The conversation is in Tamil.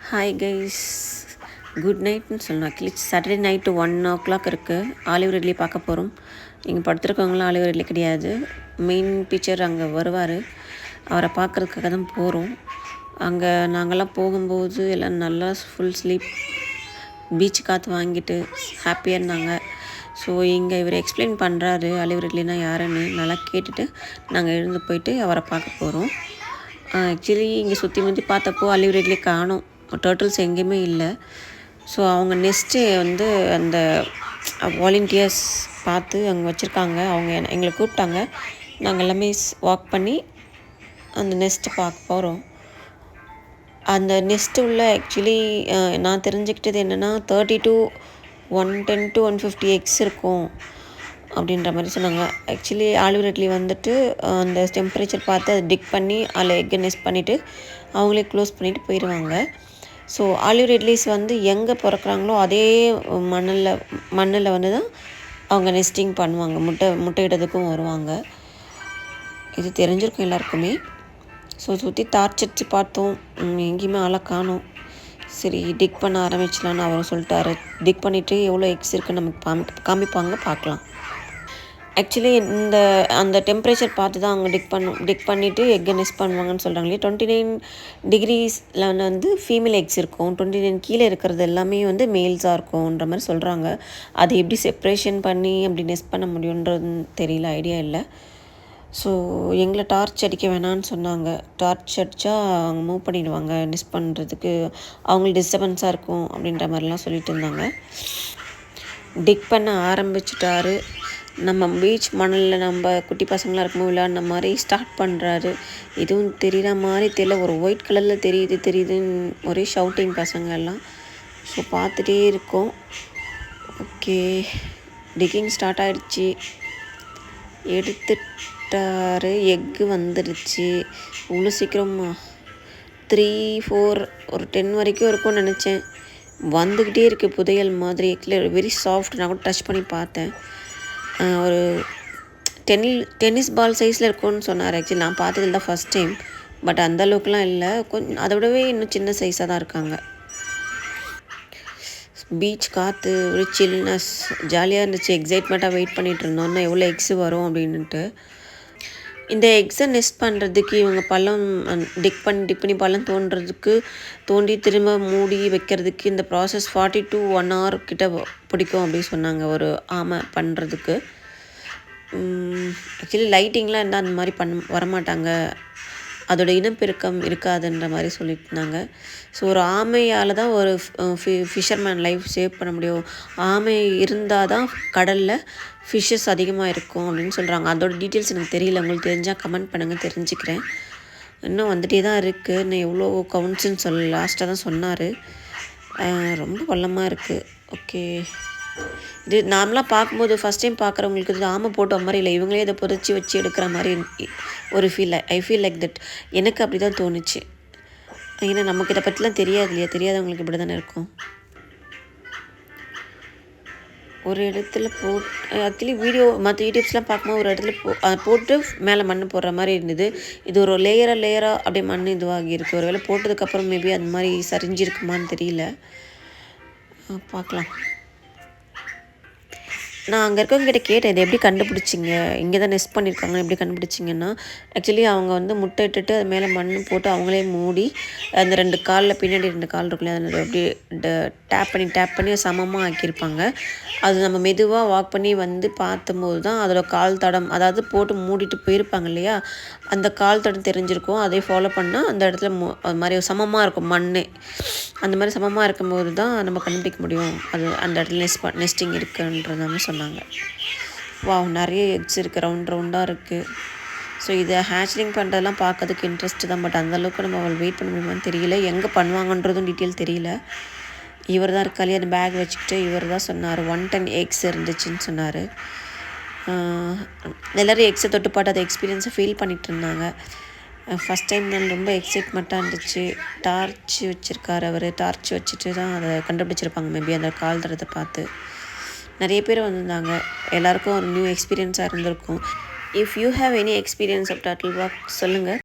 ஹாய் கைஸ், குட் நைட்னு சொல்லணும். ஆக்சுவலி சாட்டர்டே நைட்டு 1 o'clock இருக்குது. ஆலிவர் ரிட்லி பார்க்க போகிறோம். இங்கே படுத்துருக்கவங்களாம் ஆலிவர் ரிட்லி கிடையாது. மெயின் பிக்சர் அங்கே வருவார். அவரை பார்க்குறதுக்காக தான் போகிறோம். அங்கே நாங்கள்லாம் போகும்போது எல்லாம் நல்லா ஃபுல் ஸ்லீப், பீச் காற்று வாங்கிட்டு ஹாப்பியாக இருந்தாங்க. ஸோ இங்கே இவர் எக்ஸ்பிளைன் பண்ணுறாரு ஆலிவர் ரிட்லினா யாருன்னு. நல்லா கேட்டுட்டு நாங்கள் எழுந்து போயிட்டு அவரை பார்க்க போகிறோம். ஆக்சுவலி இங்கே சுற்றி முற்றி பார்த்தப்போ ஆலிவர் ரிட்லி காணோம். டர்ட்டில்ஸ் எங்கேயுமே இல்லை. ஸோ அவங்க நெஸ்ட்டு வந்து அந்த வாலண்டியர்ஸ் பார்த்து அங்கே வச்சுருக்காங்க. அவங்க எங்களை கூப்பிட்டாங்க. நாங்கள் எல்லாமே வாக் பண்ணி அந்த நெஸ்ட்டு பார்க்க போகிறோம். அந்த நெஸ்ட்டு உள்ள ஆக்சுவலி நான் தெரிஞ்சுக்கிட்டது என்னென்னா 30 to 110 to 150 எக்ஸ் இருக்கும் அப்படின்ற மாதிரி சொன்னாங்க. ஆக்சுவலி ஆலிவர் ரிட்லி வந்துட்டு அந்த டெம்பரேச்சர் பார்த்து அதை டிக் பண்ணி அதில் எக்கை நெஸ்ட் பண்ணிவிட்டு அவங்களே க்ளோஸ் பண்ணிவிட்டு போயிடுவாங்க. ஸோ ஆலிவர் ரிட்லிஸ் வந்து எங்கே பிறக்கிறாங்களோ அதே மண்ணில் வந்து தான் அவங்க நெஸ்டிங் பண்ணுவாங்க. முட்டையிடத்துக்கும் வருவாங்க. இது தெரிஞ்சிருக்கும் எல்லாருக்குமே. ஸோ சுற்றி டார்ச் பார்த்தோம், எங்கேயுமே ஆளை காணோம். சரி, டிக் பண்ண ஆரம்பிச்சலான்னு அவர் சொல்லிட்டாரு. டிக் பண்ணிவிட்டு எவ்வளோ எக்ஸ் இருக்குன்னு நமக்கு காமிப்பாங்க, பார்க்கலாம். ஆக்சுவலி அந்த டெம்பரேச்சர் பார்த்து தான் அவங்க டிக் பண்ணிவிட்டு எக்கை நெஸ்ட் பண்ணுவாங்கன்னு சொல்கிறாங்களே. 29 degreesல வந்து ஃபீமேல் எக்ஸ் இருக்கும். 29 கீழே இருக்கிறது எல்லாமே வந்து மேல்ஸாக இருக்கும்ன்ற மாதிரி சொல்கிறாங்க. அது எப்படி செப்ரேஷன் பண்ணி அப்படி நெஸ்ட் பண்ண முடியுன்றது தெரியல, ஐடியா இல்லை. ஸோ எங்களை டார்ச் அடிக்க வேணான்னு சொன்னாங்க. டார்ச் அடித்தா அவங்க மூவ் பண்ணிடுவாங்க, நெஸ்ட் பண்ணுறதுக்கு அவங்களுக்கு டிஸ்டர்பன்ஸாக இருக்கும் அப்படின்ற மாதிரிலாம் சொல்லிட்டு இருந்தாங்க. டிக் பண்ண ஆரம்பிச்சிட்டாரு. நம்ம பீச் மணலில் நம்ம குட்டி பசங்களாம் இருக்கும்போது விளையாடின மாதிரி ஸ்டார்ட் பண்ணுறாரு. எதுவும் தெரிகிற மாதிரி தெரியல. ஒரு ஒயிட் கலரில் தெரியுதுன்னு ஒரே ஷவுட்டிங் பசங்க எல்லாம். ஸோ பார்த்துட்டே இருக்கோம். ஓகே, டிக்கிங் ஸ்டார்ட் ஆகிடுச்சு. எடுத்துட்டாரு. எக்கு வந்துடுச்சு. இவ்வளோ சீக்கிரமா 3, 4 ஒரு 10 வரைக்கும் இருக்கும்னு நினச்சேன். வந்துக்கிட்டே இருக்குது புதையல் மாதிரி. Very soft. நான் கூட டச் பண்ணி பார்த்தேன். ஒரு டென்னிஸ் பால் சைஸில் இருக்கும்னு சொன்னார். ஆக்சுவலி நான் பார்த்ததில் தான் ஃபஸ்ட் டைம். பட் அந்தளவுக்குலாம் இல்லை, கொஞ்சம் அதை விடவே இன்னும் சின்ன சைஸாக தான் இருக்காங்க. பீச் காற்று ஒரு சில்னஸ் ஜாலியாக இருந்துச்சு. எக்ஸைட்மெண்ட்டாக வெயிட் பண்ணிகிட்டு இருந்தோம் எவ்வளோ எக்ஸு வரும் அப்படின்ட்டு. இந்த எக்ஸை நெஸ்ட் பண்ணுறதுக்கு இவங்க பள்ளம் டிக் பண்ணி பள்ளம் தோண்டி திரும்ப மூடி வைக்கிறதுக்கு இந்த ப்ராசஸ் 40 to 1 hour கிட்ட பிடிக்கும் அப்படின்னு சொன்னாங்க ஒரு ஆமை பண்ணுறதுக்கு. ஆக்சுவலி லைட்டிங்லாம் இருந்தால் அந்த மாதிரி வரமாட்டாங்க, அதோட இனப்பெருக்கம் இருக்காதுன்ற மாதிரி சொல்லியிருந்தாங்க. ஸோ ஒரு ஆமையால் தான் ஒரு ஃபிஷர்மேன் லைஃப் சேவ் பண்ண முடியும். ஆமை இருந்தால் தான் கடலில் ஃபிஷ்ஷஸ் அதிகமாக இருக்கும் அப்படின்னு சொல்கிறாங்க. அதோட டீட்டெயில்ஸ் எனக்கு தெரியல. உங்களுக்கு தெரிஞ்சால் கமெண்ட் பண்ணுங்கள், தெரிஞ்சுக்கிறேன். இன்னும் வந்துகிட்டே தான் இருக்குது. இன்னும் எவ்வளோ கவுண்ட்ஸுன்னு லாஸ்ட்டாக தான் சொன்னார். ரொம்ப பள்ளமாக இருக்குது. ஓகே, இது நார்மலாக பார்க்கும்போது ஃபஸ்ட் டைம் பார்க்குறவங்களுக்கு இது ஆமை போட்ட மாதிரி இல்லை, இவங்களே இதை புதைச்சி வச்சு எடுக்கிற மாதிரி ஒரு ஐ ஃபீல் லைக் தட். எனக்கு அப்படி தான் தோணுச்சு. ஏன்னா நமக்கு இதை பற்றிலாம் தெரியாது இல்லையா, தெரியாதவங்களுக்கு இப்படி தானே இருக்கும். ஒரு இடத்துல ஆக்சுவலி மற்ற யூடியூப்ஸ்லாம் பார்க்கும்போது ஒரு இடத்துல போட்டு மேலே மண் போடுற மாதிரி இருந்தது. இது ஒரு லேயராக அப்படியே மண் இதுவாகி இருக்குது. ஒரு வேளை போட்டதுக்கப்புறம் மேபி அந்த மாதிரி சரிஞ்சிருக்குமான்னு தெரியல, பார்க்கலாம். நான் அங்கே இருக்கவங்ககிட்ட கேட்டேன், இதை எப்படி கண்டுபிடிச்சிங்க, இங்கே தான் நெஸ்ட் பண்ணியிருக்காங்க, எப்படி கண்டுபிடிச்சிங்கன்னா ஆக்சுவலி அவங்க வந்து முட்டை இட்டுட்டு அது மேலே மண் போட்டு அவங்களே மூடி அந்த 2 காலில் பின்னாடி 2 கால் இருக்குல்ல, அதில் அப்படியே டேப் பண்ணி சமமாக ஆக்கியிருப்பாங்க. அது நம்ம மெதுவாக வாக் பண்ணி வந்து பார்த்தம்போது தான் அதோட கால் தடம், அதாவது போட்டு மூடிட்டு போயிருப்பாங்க இல்லையா, அந்த கால் தடம் தெரிஞ்சிருக்கும். அதே ஃபாலோ பண்ணால் அந்த இடத்துல அது மாதிரி சமமாக இருக்கும் மண். அந்த மாதிரி சமமாக இருக்கும்போது தான் நம்ம கண்டுபிடிக்க முடியும் அது அந்த இடத்துல நெஸ்டிங் இருக்குன்றதாம சொன்னாங்க. நிறைய எக்ஸ் இருக்குது, ரவுண்டாக இருக்குது. ஸோ இதை ஹேச்லிங் பண்ணுறதெல்லாம் பார்க்கறதுக்கு இன்ட்ரெஸ்ட்டு தான். பட் அந்தளவுக்கு நம்ம அவள் வெயிட் பண்ண முடியுமான்னு தெரியல. எங்கே பண்ணுவாங்கன்றதும் டீட்டெயில் தெரியல. இவர் தான் இருக்காலே அந்த பேக் வச்சுக்கிட்டு இவர் தான் சொன்னார் 110 எக்ஸ் இருந்துச்சுன்னு சொன்னார். எல்லோரும் எக்ஸை தொட்டு பாட்டு அதை எக்ஸ்பீரியன்ஸை ஃபீல் பண்ணிகிட்டு இருந்தாங்க. ஃபஸ்ட் டைம் நான் ரொம்ப எக்ஸைட்மெண்ட்டாக இருந்துச்சு. டார்ச் வச்சுருக்காரு அவர். டார்ச் வச்சுட்டு தான் அதை கண்டுபிடிச்சிருப்பாங்க மேபி அந்த கால் தரத்தை பார்த்து. நிறைய பேர் வந்திருந்தாங்க. எல்லாேருக்கும் ஒரு நியூ எக்ஸ்பீரியன்ஸாக இருந்திருக்கும். If you have any experience of turtle walk சொல்லுங்கள்.